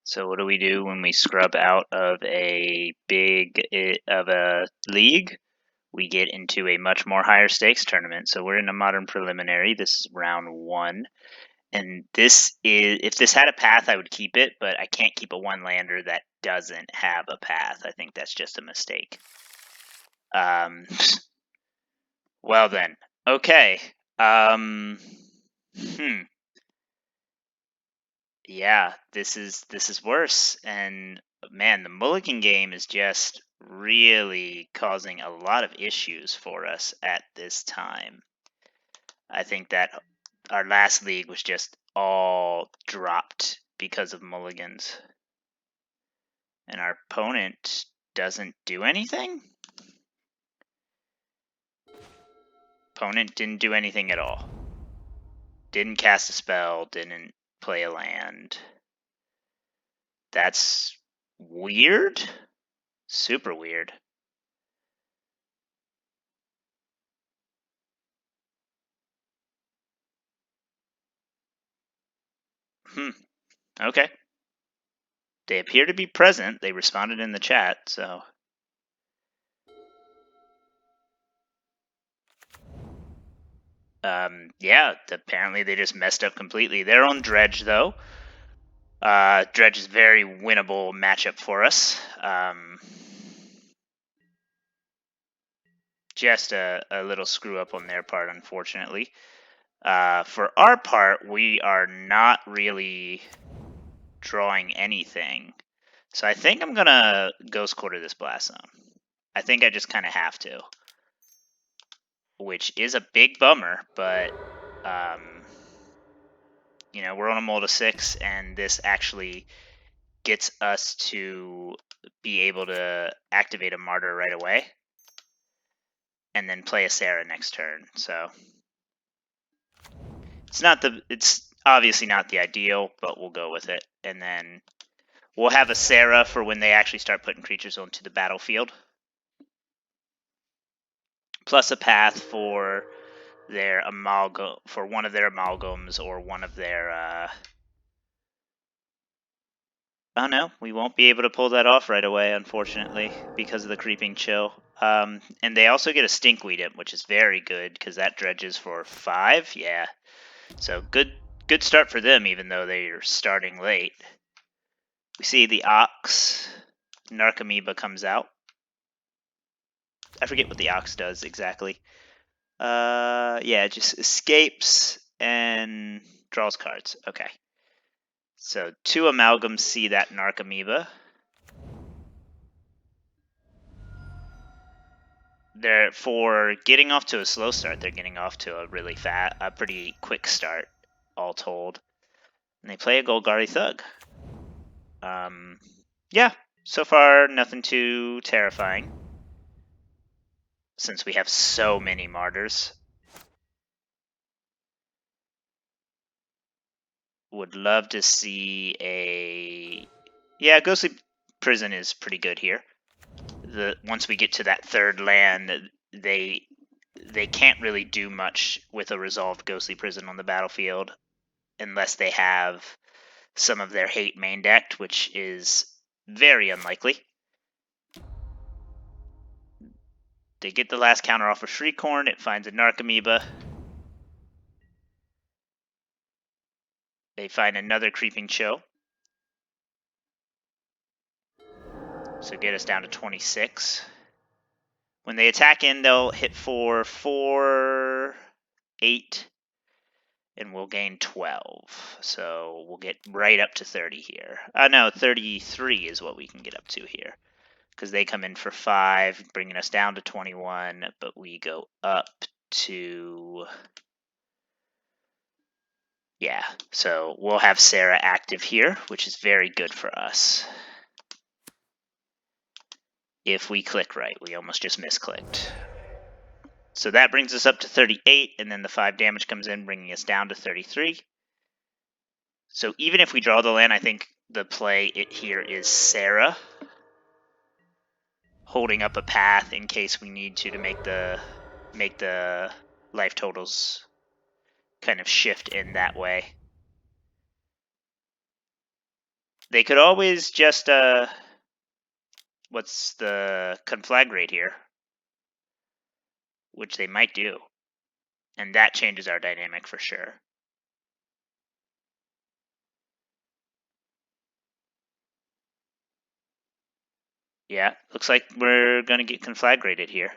So what do we do when we scrub out of a league? We get into a much more higher stakes tournament. So we're in a modern preliminary. This is round 1. And this is, if this had a path, I would keep it, but I can't keep a one lander that doesn't have a path. I think that's just a mistake. Well then, okay. Yeah, this is worse. And man, the mulligan game is just really causing a lot of issues for us at this time. I think that our last league was just all dropped because of mulligans. And our opponent doesn't do anything? Opponent didn't do anything at all. Didn't cast a spell, didn't play a land. That's weird. Super weird. Okay. They appear to be present. They responded in the chat, so. Yeah, apparently they just messed up completely. They're on Dredge, though. Dredge is a very winnable matchup for us. Just a little screw up on their part, unfortunately. For our part, we are not really drawing anything. So I think I'm going to Ghost Quarter this Blast Zone. I think I just kind of have to. Which is a big bummer, but, you know, we're on a mold of 6, and this actually gets us to be able to activate a Martyr right away, and then play a Serra next turn, so. It's obviously not the ideal, but we'll go with it, and then we'll have a Serra for when they actually start putting creatures onto the battlefield. Plus a path for their one of their amalgams or one of their oh no, we won't be able to pull that off right away, unfortunately, because of the creeping chill. And they also get a Stinkweed Imp, which is very good because that dredges for 5. Yeah, so good start for them, even though they're starting late. We see the Ox Narcomoeba comes out. I forget what the Ox does exactly. Yeah, it just escapes and draws cards. Okay. So 2 amalgams see that Narcomoeba. They're, for getting off to a slow start, they're getting off to a pretty quick start, all told. And they play a Golgari Thug. Yeah, so far nothing too terrifying, since we have so many Martyrs. Would love to see a... Yeah, Ghostly Prison is pretty good here. Once we get to that 3rd land, they can't really do much with a resolved Ghostly Prison on the battlefield unless they have some of their hate main decked, which is very unlikely. They get the last counter off of Shriekhorn, it finds a Narcomoeba. They find another Creeping Chill. So get us down to 26. When they attack in, they'll hit for 4, 8, and we'll gain 12. So we'll get right up to 30 here. No, 33 is what we can get up to here, because they come in for 5, bringing us down to 21, but we go up to... Yeah, so we'll have Serra active here, which is very good for us. If we click right, we almost just misclicked. So that brings us up to 38, and then the 5 damage comes in, bringing us down to 33. So even if we draw the land, I think the play here is Serra, holding up a path in case we need to make the life totals kind of shift in that way. They could always just, what's the conflagrate here? Which they might do. And that changes our dynamic for sure. Yeah, looks like we're going to get conflagrated here.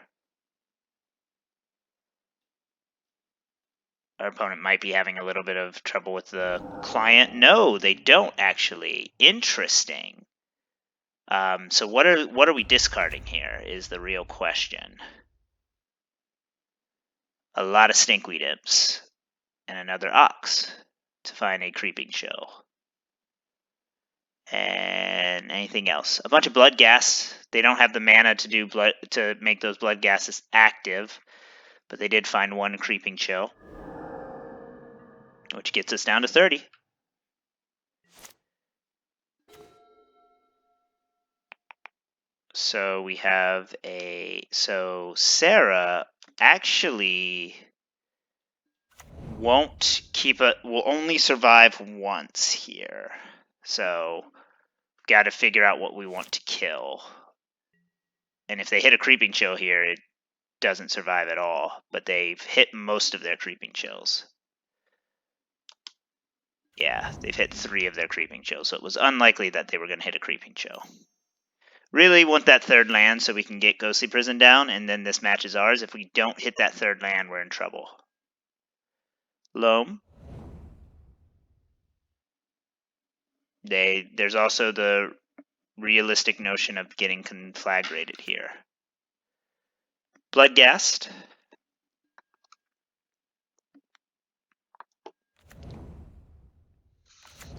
Our opponent might be having a little bit of trouble with the client. No, they don't actually. Interesting. So what are we discarding here is the real question. A lot of Stinkweed Imps and another Ox to find a Creeping Chill. And anything else? A bunch of Blood Gas. They don't have the mana to do to make those Blood Gases active, but they did find one Creeping Chill, which gets us down to 30. So we have so Serra actually won't will only survive once here. So got to figure out what we want to kill. And if they hit a Creeping Chill here, it doesn't survive at all, but they've hit most of their Creeping Chills. Yeah, they've hit 3 of their Creeping Chills, so it was unlikely that they were going to hit a Creeping Chill. Really want that 3rd land so we can get Ghostly Prison down, and then this match is ours. If we don't hit that 3rd land, we're in trouble. Loam. There's also the realistic notion of getting conflagrated here. Bloodghast.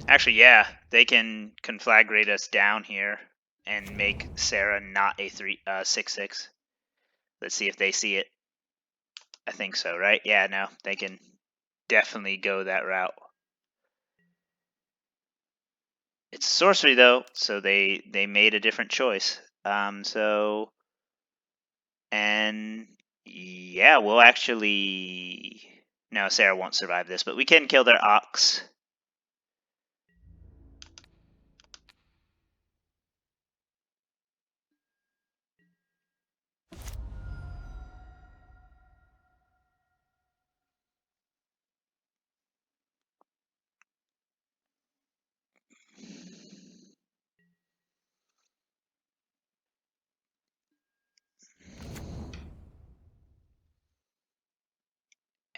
Actually, yeah, they can conflagrate us down here and make Serra not a 6/6. Let's see if they see it. I think so, right? Yeah, no, they can definitely go that route. It's sorcery though, so they made a different choice. And yeah, we'll actually. No, Serra won't survive this, but we can kill their Ox.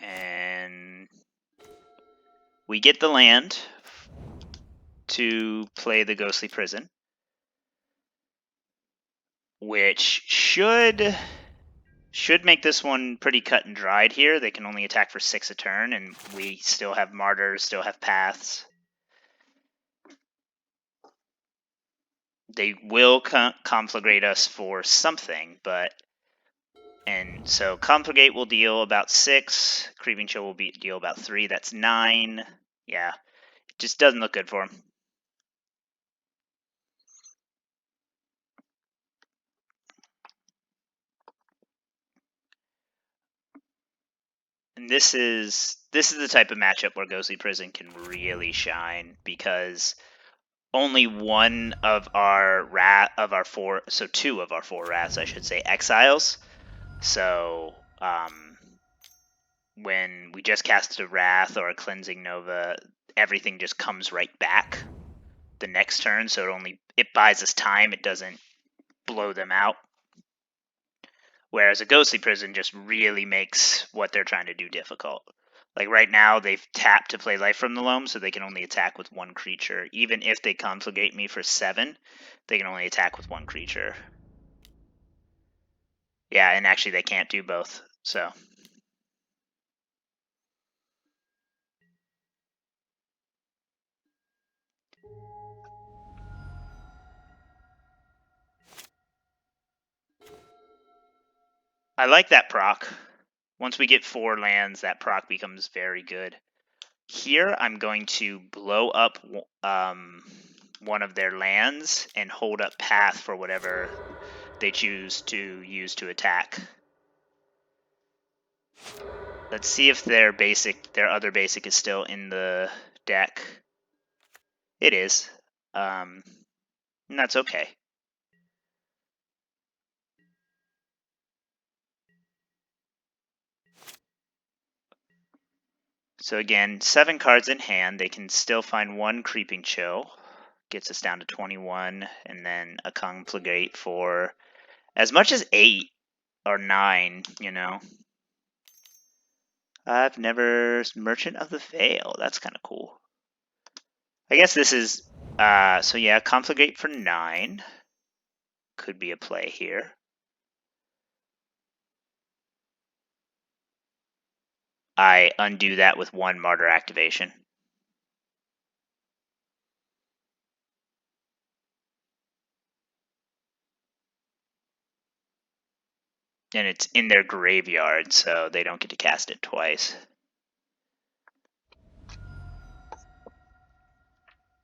And we get the land to play the Ghostly Prison, which should make this one pretty cut and dried here. They can only attack for 6 a turn, and we still have Martyrs, still have Paths. They will conflagrate us for something, and so conflagrate will deal about 6. Creeping Chill will deal about 3. That's 9. Yeah, it just doesn't look good for him. And this is the type of matchup where Ghostly Prison can really shine, because only one of our four, so 2 of our 4 Wraths, I should say, exiles. So when we just cast a Wrath or a Cleansing Nova, everything just comes right back the next turn. So it buys us time. It doesn't blow them out. Whereas a Ghostly Prison just really makes what they're trying to do difficult. Like right now, they've tapped to play Life from the Loam, so they can only attack with 1 creature. Even if they conflagrate me for 7, they can only attack with 1 creature. Yeah, and actually they can't do both, so. I like that proc. Once we get 4 lands, that proc becomes very good. Here, I'm going to blow up one of their lands and hold up Path for whatever they choose to use to attack. Let's see if their other basic is still in the deck. It is. And that's okay. So again, 7 cards in hand. They can still find 1 Creeping Chill. Gets us down to 21, and then a Conflagrate for as much as 8 or 9, you know. I've never... Merchant of the Veil. That's kind of cool. I guess this is... so yeah, Conflagrate for 9. Could be a play here. I undo that with 1 Martyr activation. And it's in their graveyard, so they don't get to cast it twice.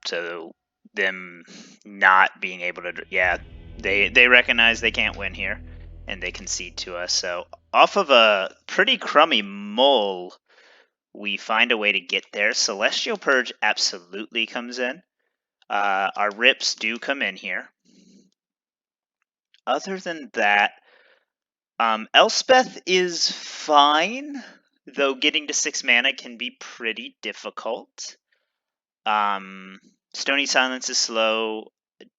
So them not being able to... Yeah, they recognize they can't win here, and they concede to us. So off of a pretty crummy mull, we find a way to get there. Celestial Purge absolutely comes in. Our rips do come in here. Other than that, Elspeth is fine, though getting to 6 mana can be pretty difficult. Stony Silence is slow.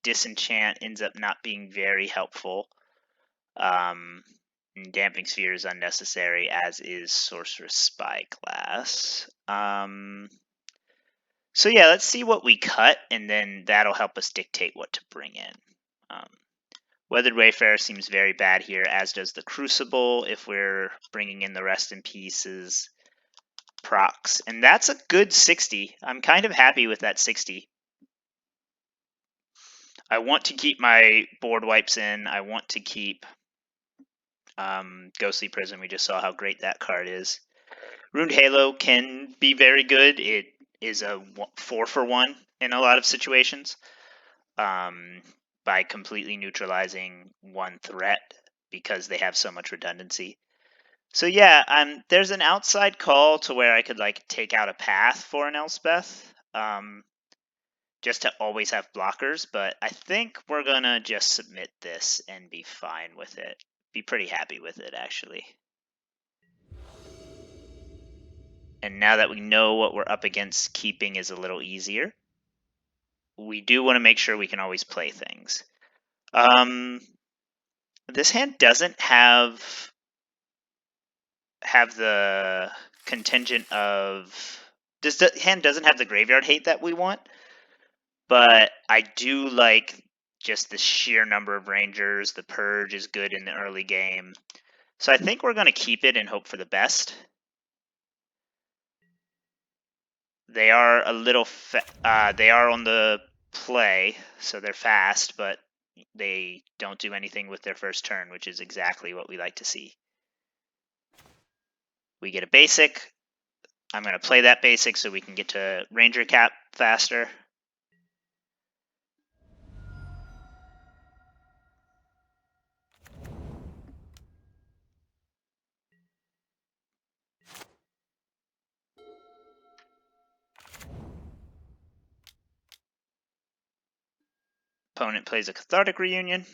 Disenchant ends up not being very helpful. And Damping Sphere is unnecessary, as is Sorcerous Spyglass. So yeah, let's see what we cut, and then that'll help us dictate what to bring in. Weathered Wayfarer seems very bad here, as does the Crucible if we're bringing in the Rest in Pieces procs. And that's a good 60. I'm kind of happy with that 60. I want to keep my board wipes in. I want to keep Ghostly Prison. We just saw how great that card is. Runed Halo can be very good. It is a 4-for-1 in a lot of situations. By completely neutralizing 1 threat because they have so much redundancy. So yeah, there's an outside call to where I could like take out a path for an Elspeth, just to always have blockers, but I think we're gonna just submit this and be fine with it. Be pretty happy with it, actually. And now that we know what we're up against, keeping is a little easier. We do want to make sure we can always play things. This hand doesn't have the contingent of... This hand doesn't have the graveyard hate that we want, but I do like just the sheer number of Rangers. The Purge is good in the early game. So I think we're going to keep it and hope for the best. They are a little... they are on the play, so they're fast, but they don't do anything with their first turn, which is exactly what we like to see. We get a basic. I'm going to play that basic so we can get to Ranger Cap faster. Opponent plays a Cathartic Reunion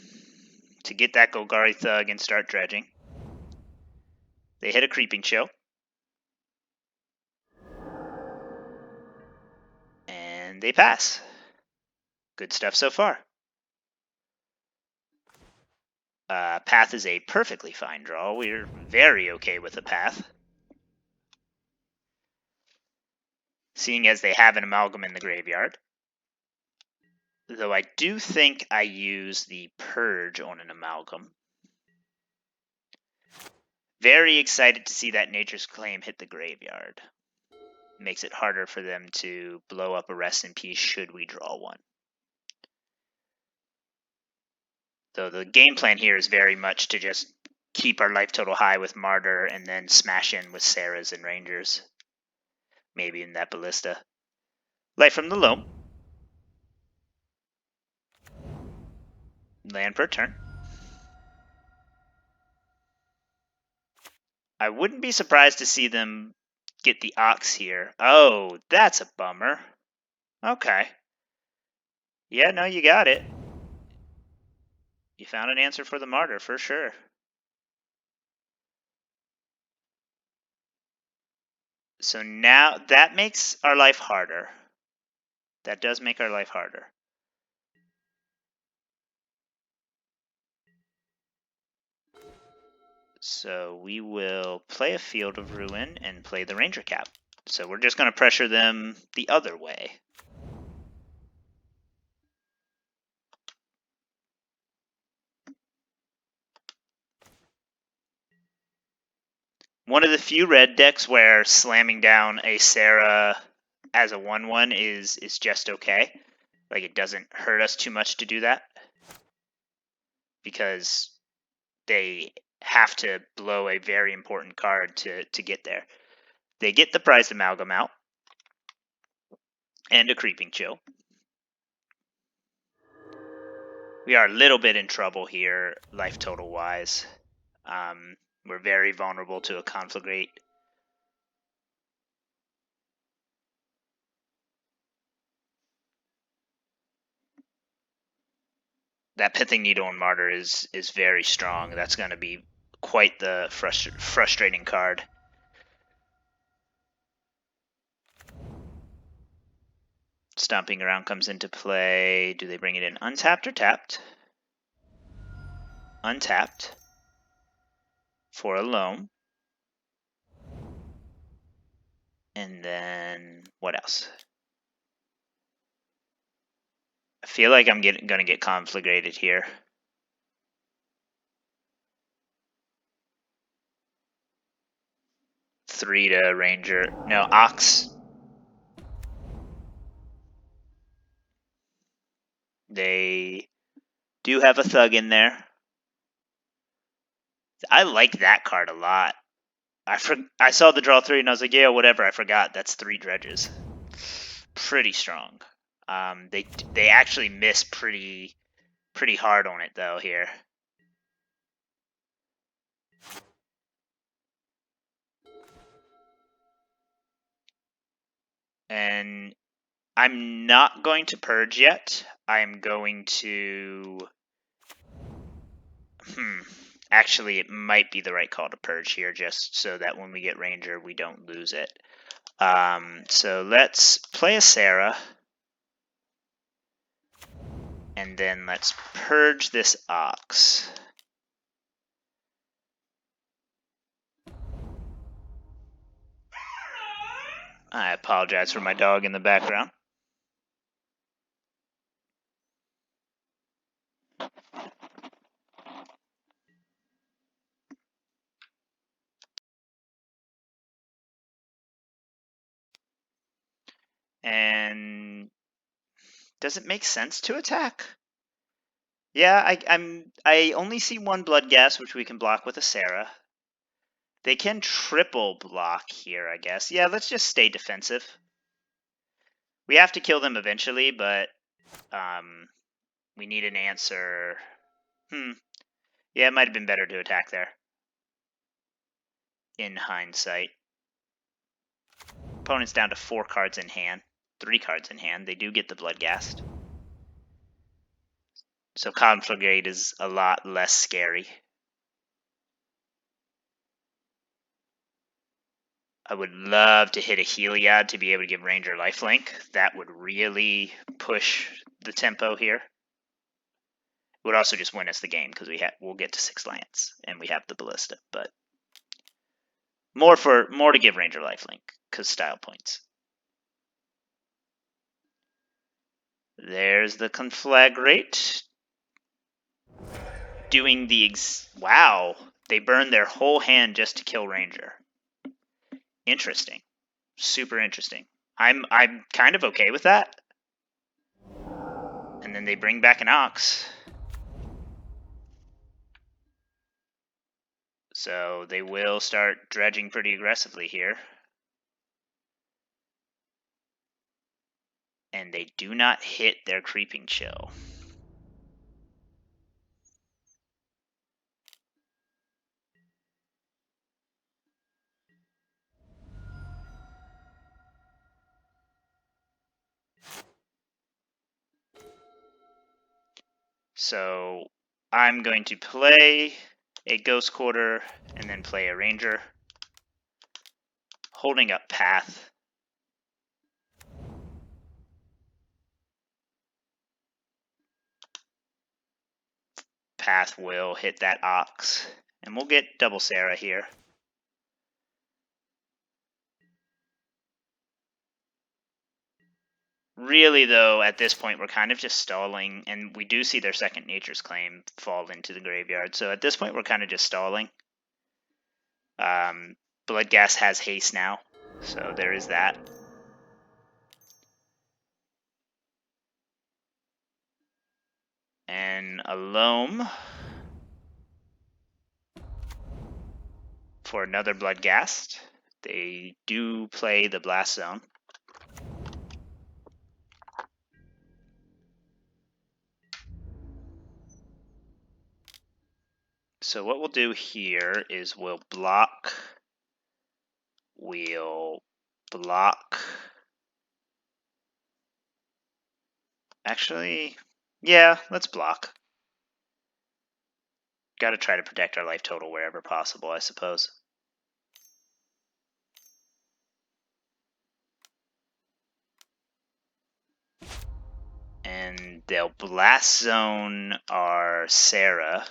to get that Golgari Thug and start dredging. They hit a Creeping Chill. And they pass. Good stuff so far. Path is a perfectly fine draw. We're very okay with the path. Seeing as they have an Amalgam in the graveyard. Though I do think I use the Purge on an Amalgam. Very excited to see that Nature's Claim hit the graveyard. Makes it harder for them to blow up a Rest in Peace should we draw one. Though the game plan here is very much to just keep our life total high with Martyr and then smash in with Serras and Rangers. Maybe in that Ballista. Light from the Loam. Land per turn. I wouldn't be surprised to see them get the Ox here. Oh, that's a bummer. Okay. Yeah, no, you got it. You found an answer for the Martyr, for sure. So now, that makes our life harder. That does make our life harder. So we will play a Field of Ruin and play the Ranger Cap. So we're just going to pressure them the other way. One of the few red decks where slamming down a Serra as a 1/1 is just okay. Like, it doesn't hurt us too much to do that. Because they have to blow a very important card to get there. They get the Prized Amalgam out. And a Creeping Chill. We are a little bit in trouble here, life total wise. We're very vulnerable to a Conflagrate. That Pithing Needle and Martyr is very strong. That's going to be quite the frustrating card. Stomping Around comes into play. Do they bring it in untapped or tapped? Untapped. For a loam. And then what else? I feel like I'm going to get conflagrated here. Three to Ranger. No, Ox. They do have a Thug in there. I like that card a lot. I saw the draw 3 and I was like, yeah, whatever. I forgot. That's 3 Dredges. Pretty strong. They actually miss pretty hard on it though here. And I'm not going to Purge yet. I'm going to... Actually, it might be the right call to Purge here, just so that when we get Ranger, we don't lose it. So let's play a Serra. And then let's Purge this Ox. I apologize for my dog in the background. And does it make sense to attack? Yeah, I only see one Bloodghast, which we can block with a Serra. They can triple block here, I guess. Yeah, let's just stay defensive. We have to kill them eventually, but we need an answer. Yeah, it might have been better to attack there. In hindsight. Opponent's down to 4 cards in hand. 3 cards in hand. They do get the Bloodghast. So Conflagrate is a lot less scary. I would love to hit a Heliod to be able to give Ranger lifelink. That would really push the tempo here. It would also just win us the game because we'll get to 6 lands and we have the Ballista, but more to give Ranger lifelink because style points. There's the Conflagrate. Doing the wow, they burned their whole hand just to kill Ranger. Interesting. Super interesting. I'm kind of okay with that. And then they bring back an Ox. So they will start dredging pretty aggressively here. And they do not hit their Creeping Chill. So I'm going to play a Ghost Quarter and then play a Ranger, holding up Path. Path will hit that Ox, and we'll get double Serra here. Really, though, at this point, we're kind of just stalling, and we do see their Second Nature's Claim fall into the graveyard. So at this point, we're kind of just stalling. Bloodghast has haste now, so there is that. And a Loam for another Bloodghast. They do play the Blast Zone. So what we'll do here is we'll block. Actually, yeah, let's block. Got to try to protect our life total wherever possible, I suppose. And they'll Blast Zone our Serra.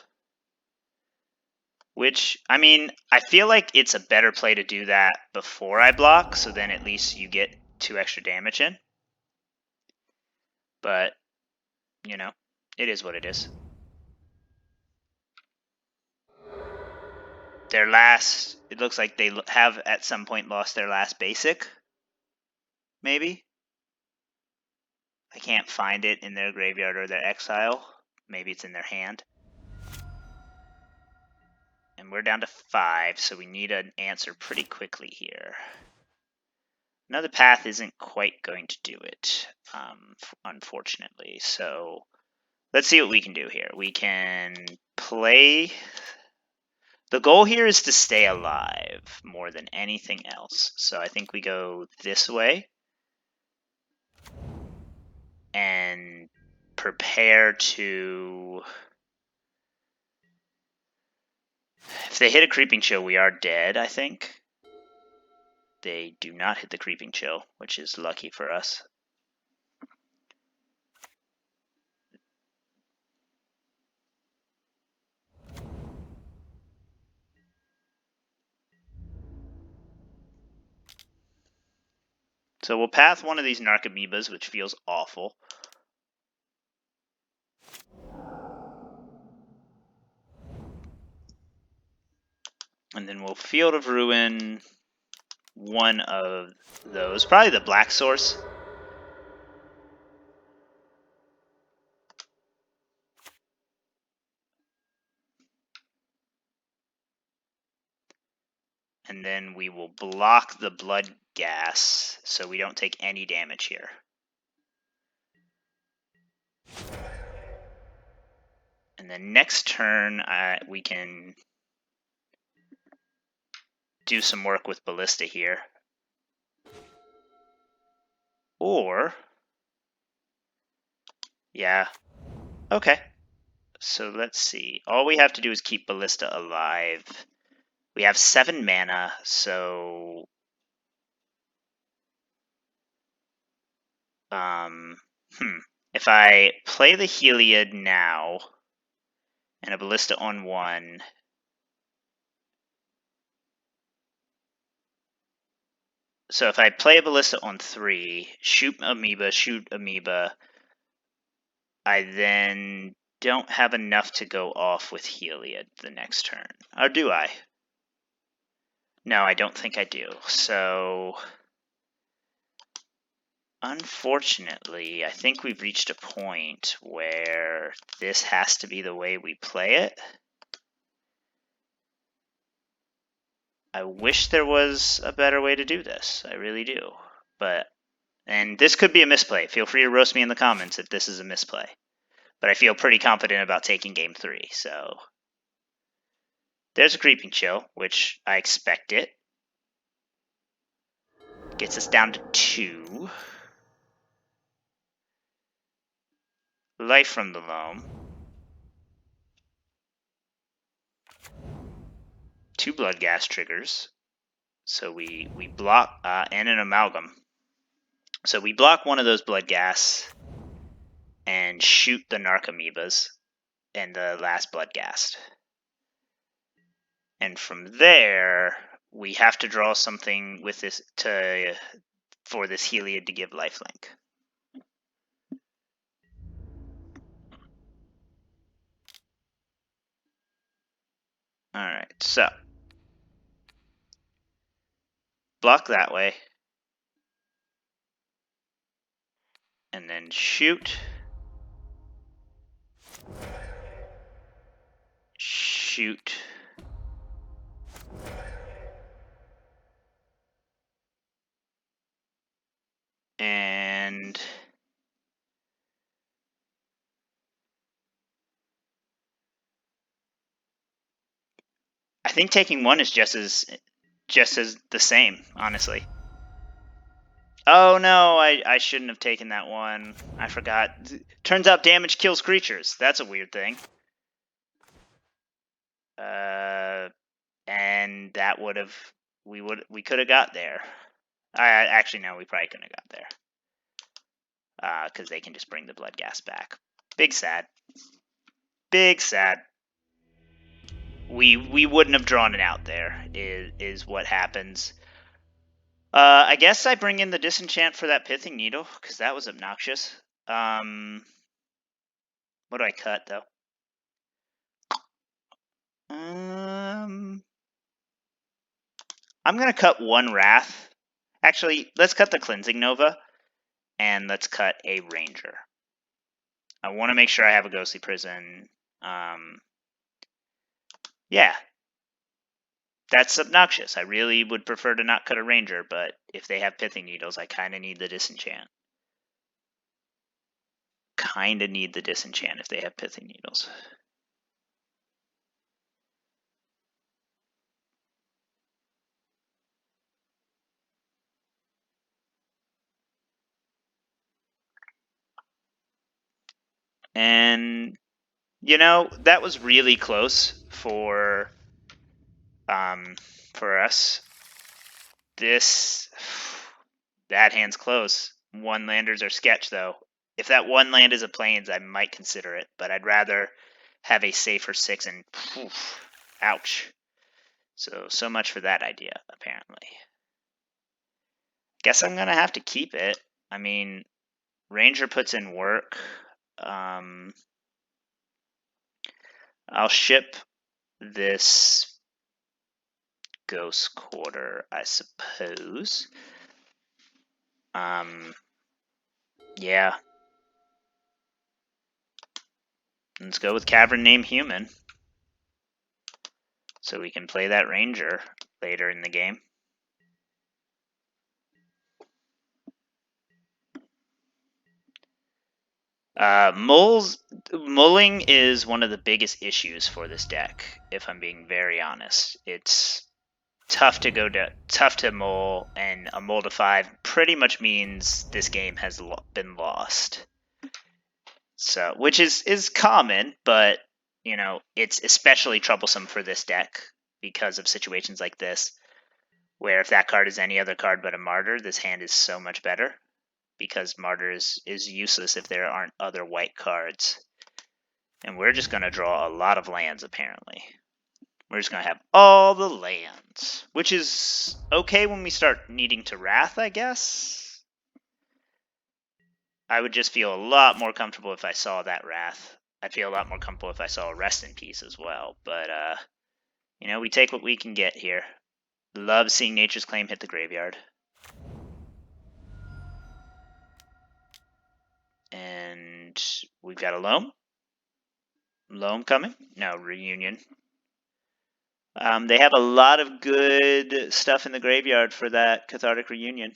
Which, I mean, I feel like it's a better play to do that before I block, so then at least you get 2 extra damage in. But, you know, it is what it is. Their last, it looks like they have at some point lost their last basic. Maybe? I can't find it in their graveyard or their exile. Maybe it's in their hand. And we're down to 5, so we need an answer pretty quickly here. Another Path isn't quite going to do it, unfortunately. So let's see what we can do here. We can play. The goal here is to stay alive more than anything else. So I think we go this way and prepare to. If they hit a Creeping Chill, we are dead, I think. They do not hit the Creeping Chill, which is lucky for us. So we'll path one of these Narcomoebas, which feels awful. And then we'll Field of Ruin one of those, probably the Black Source. And then we will block the Bloodghast so we don't take any damage here. And then next turn, we can do some work with Ballista here. Or, yeah, okay. So let's see. All we have to do is keep Ballista alive. We have 7 mana, so if I play the Heliod now and a Ballista on 1, so if I play a Ballista on 3, shoot Amoeba, I then don't have enough to go off with Heliod the next turn. Or do I? No, I don't think I do. So, unfortunately, I think we've reached a point where this has to be the way we play it. I wish there was a better way to do this. I really do. And this could be a misplay. Feel free to roast me in the comments if this is a misplay. But I feel pretty confident about taking game 3, so. There's a Creeping Chill, which I expect it. Gets us down to 2. Life from the Loam. 2 Bloodghast triggers. So we block, and an Amalgam. So we block one of those Bloodghasts and shoot the Narcomoebas and the last Bloodghast. And from there, we have to draw something with this for this Heliod to give lifelink. Alright, so block that way. And then shoot. Shoot. And I think taking one is just as the same, honestly. Oh no, I shouldn't have taken that one. I forgot. Turns out damage kills creatures. That's a weird thing. And that would have we could have got there. Actually no, we probably couldn't have got there. Because they can just bring the Bloodghast back. Big sad. Big sad. We wouldn't have drawn it out there. Is what happens. I guess I bring in the Disenchant for that Pithing Needle, because that was obnoxious. What do I cut, though? I'm going to cut one Wrath. Actually, let's cut the Cleansing Nova, and let's cut a Ranger. I want to make sure I have a Ghostly Prison. Yeah. That's obnoxious. I really would prefer to not cut a Ranger, but if they have Pithing Needles, I kind of need the Disenchant. Kind of need the Disenchant if they have Pithing Needles. And, you know, that was really close for us. That hand's close. 1-landers are sketch, though. If that 1 land is a Plains, I might consider it, but I'd rather have a safer 6 and ouch. So much for that idea, apparently. Guess I'm going to have to keep it. I mean, Ranger puts in work. I'll ship this Ghost Quarter, I suppose. Yeah. Let's go with Cavern Name Human. So we can play that Ranger later in the game. Mulling is one of the biggest issues for this deck, if I'm being very honest. It's tough to mull, and a mull to 5 pretty much means this game has been lost. So, which is common, but you know, it's especially troublesome for this deck because of situations like this, where if that card is any other card but a Martyr, this hand is so much better, because Martyr is useless if there aren't other white cards. And we're just going to draw a lot of lands, apparently. We're just going to have all the lands, which is okay when we start needing to Wrath, I guess. I would just feel a lot more comfortable if I saw that Wrath. I'd feel a lot more comfortable if I saw a Rest in Peace as well. But, you know, we take what we can get here. Love seeing Nature's Claim hit the graveyard. And we've got a Loam. Loam coming? No, Reunion. They have a lot of good stuff in the graveyard for that Cathartic Reunion.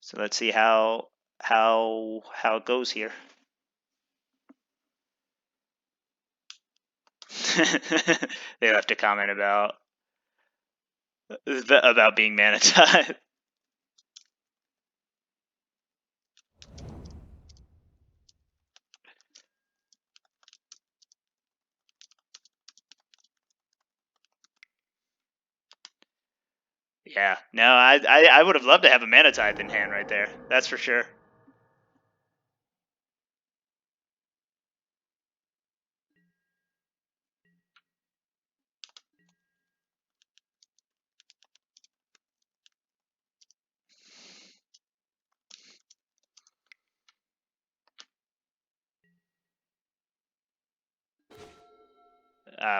So let's see how it goes here. They left a comment about being mana type. Yeah, no, I would have loved to have a Mana Tithe in hand right there. That's for sure.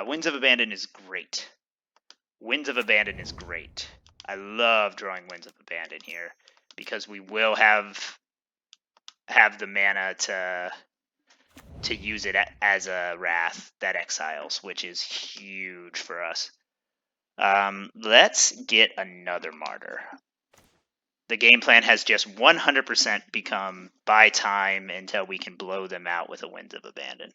Winds of Abandon is great. Winds of Abandon is great. I love drawing Winds of Abandon here because we will have the mana to use it as a Wrath that exiles, which is huge for us. Let's get another Martyr. The game plan has just 100% become buy time until we can blow them out with a Winds of Abandon.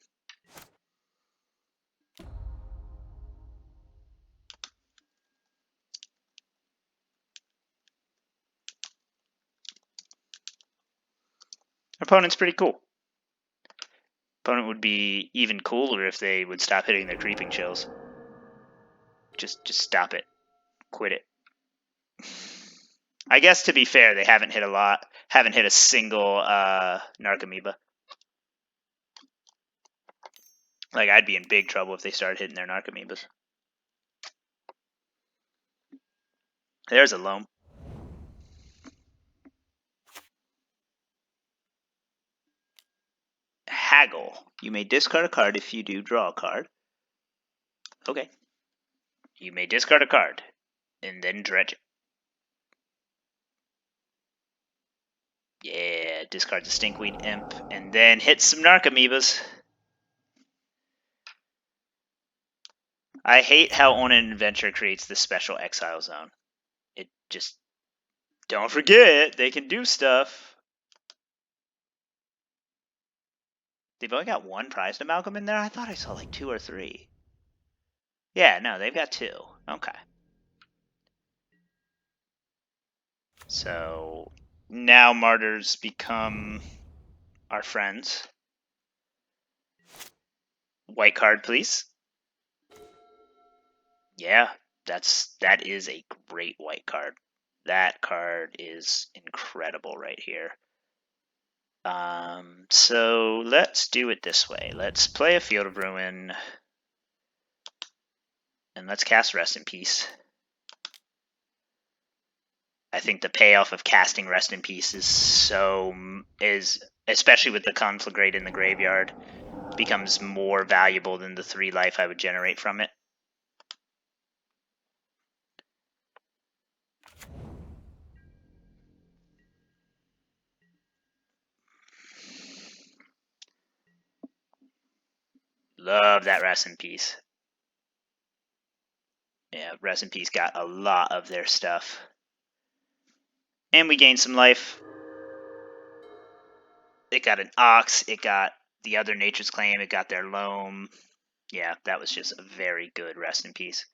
Opponent's pretty cool. Opponent would be even cooler if they would stop hitting their creeping chills. Just stop it. Quit it. I guess to be fair, they haven't hit a single Narcomoeba. Like, I'd be in big trouble if they started hitting their Narcomoebas. There's a Loam. Haggle. You may discard a card if you do draw a card. Okay. You may discard a card and then dredge it. Yeah, discard the Stinkweed Imp and then hit some Narcomoebas. I hate how On an Adventure creates this special exile zone. It just... Don't forget, they can do stuff. They've only got one Prized Amalgam in there? I thought I saw like 2 or 3. Yeah, no, they've got 2. Okay. So now Martyrs become our friends. White card, please. Yeah, that is a great white card. That card is incredible right here. So let's do it this way. Let's play a Field of Ruin, and let's cast Rest in Peace. I think the payoff of casting Rest in Peace is especially with the Conflagrate in the graveyard, becomes more valuable than the 3 life I would generate from it. Love that Rest in Peace. Yeah, Rest in Peace got a lot of their stuff. And we gained some life. It got an Ox, it got the other Nature's Claim, it got their Loam. Yeah, that was just a very good Rest in Peace.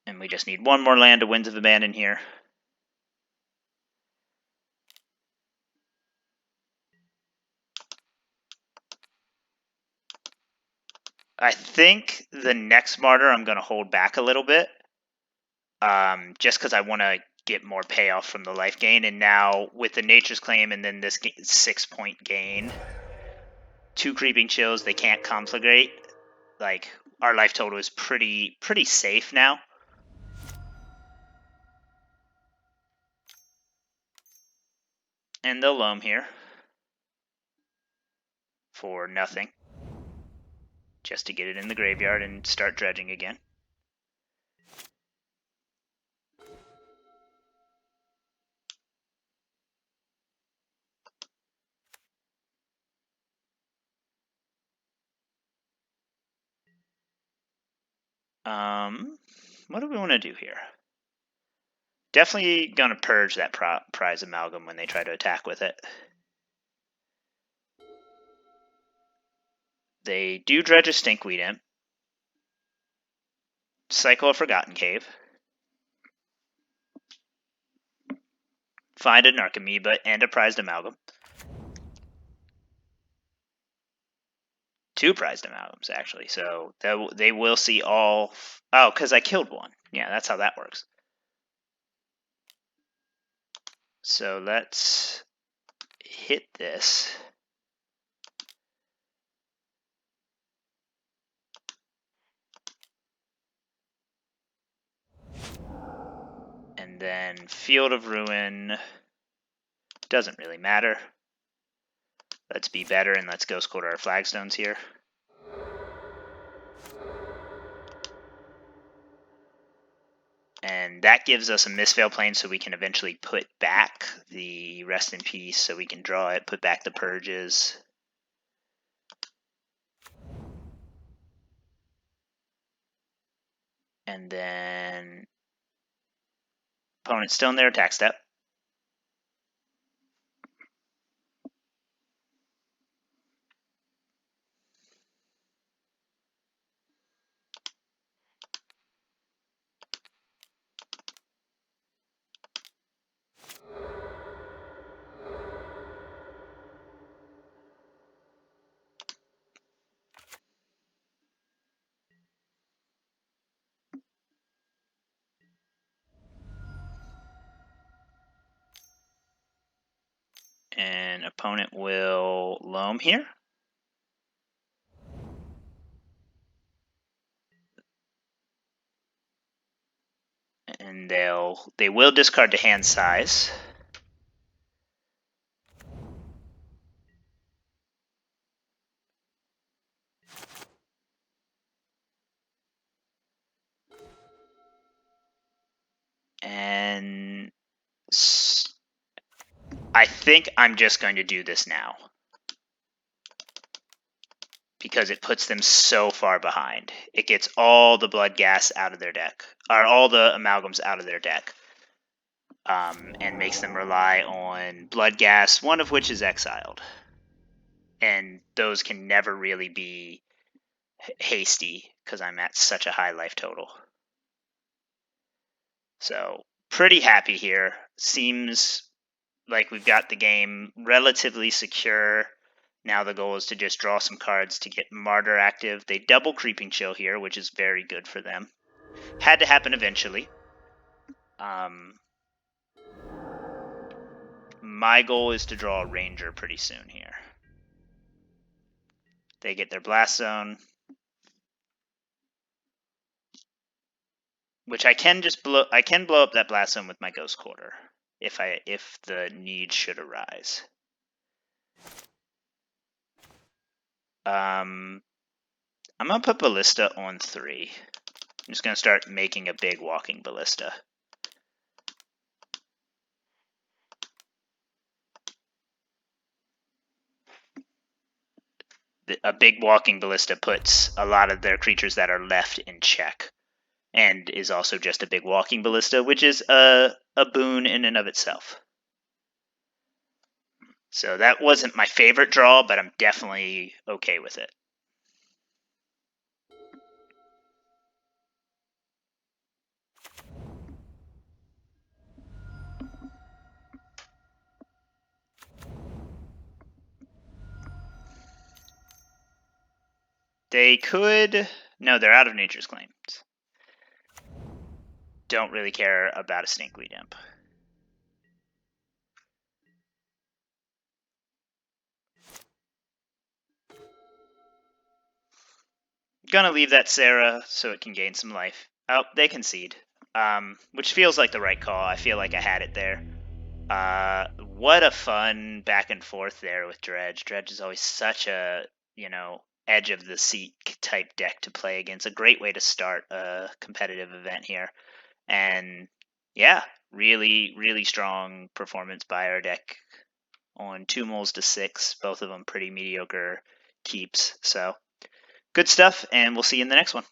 And we just need one more land to Winds of Abandon here. I think the next Martyr I'm going to hold back a little bit. Just because I want to get more payoff from the life gain. And now with the Nature's Claim and then this 6-point gain, 2 Creeping Chills, they can't conflagrate. Like, our life total is pretty safe now. And they'll Loam here for nothing. Just to get it in the graveyard and start dredging again. What do we want to do here? Definitely going to purge that Prize Amalgam when they try to attack with it. They do dredge a Stinkweed Imp. Cycle a Forgotten Cave. Find a Narcomoeba and a Prized Amalgam. 2 prized amalgams, actually. So they will see all... Oh, because I killed one. Yeah, that's how that works. So let's hit this. And then Field of Ruin doesn't really matter. Let's be better and let's Ghost Quarter our Flagstones here. And that gives us a Mistveil Plains so we can eventually put back the Rest in Peace, so we can draw it, put back the Purges. And then opponent's still in their attack step. And opponent will loam here. And they will discard to hand size. And I think I'm just going to do this now, because it puts them so far behind. It gets all the blood gas out of their deck, or all the amalgams out of their deck, and makes them rely on blood gas, one of which is exiled. And those can never really be hasty, because I'm at such a high life total. So, pretty happy here. Seems like we've got the game relatively secure. Now the goal is to just draw some cards to get Martyr active. They double Creeping Chill here, which is very good for them. Had to happen eventually. My goal is to draw a Ranger pretty soon here. They get their Blast Zone, which I can just blow. I can blow up that Blast Zone with my Ghost Quarter if the need should arise. I'm gonna put Ballista on 3. I'm just gonna start making a big Walking Ballista. A big Walking Ballista puts a lot of their creatures that are left in check, and is also just a big Walking Ballista, which is a boon in and of itself. So that wasn't my favorite draw, but I'm definitely okay with it. They could... No, they're out of Nature's Claims. Don't really care about a Stinkweed Imp. Gonna leave that Serra so it can gain some life. Oh, they concede. Which feels like the right call. I feel like I had it there. What a fun back and forth there with Dredge. Dredge is always such a, edge of the seat type deck to play against. A great way to start a competitive event here. And yeah, really, really strong performance by our deck on 2 moles to 6. Both of them pretty mediocre keeps. So good stuff, and we'll see you in the next one.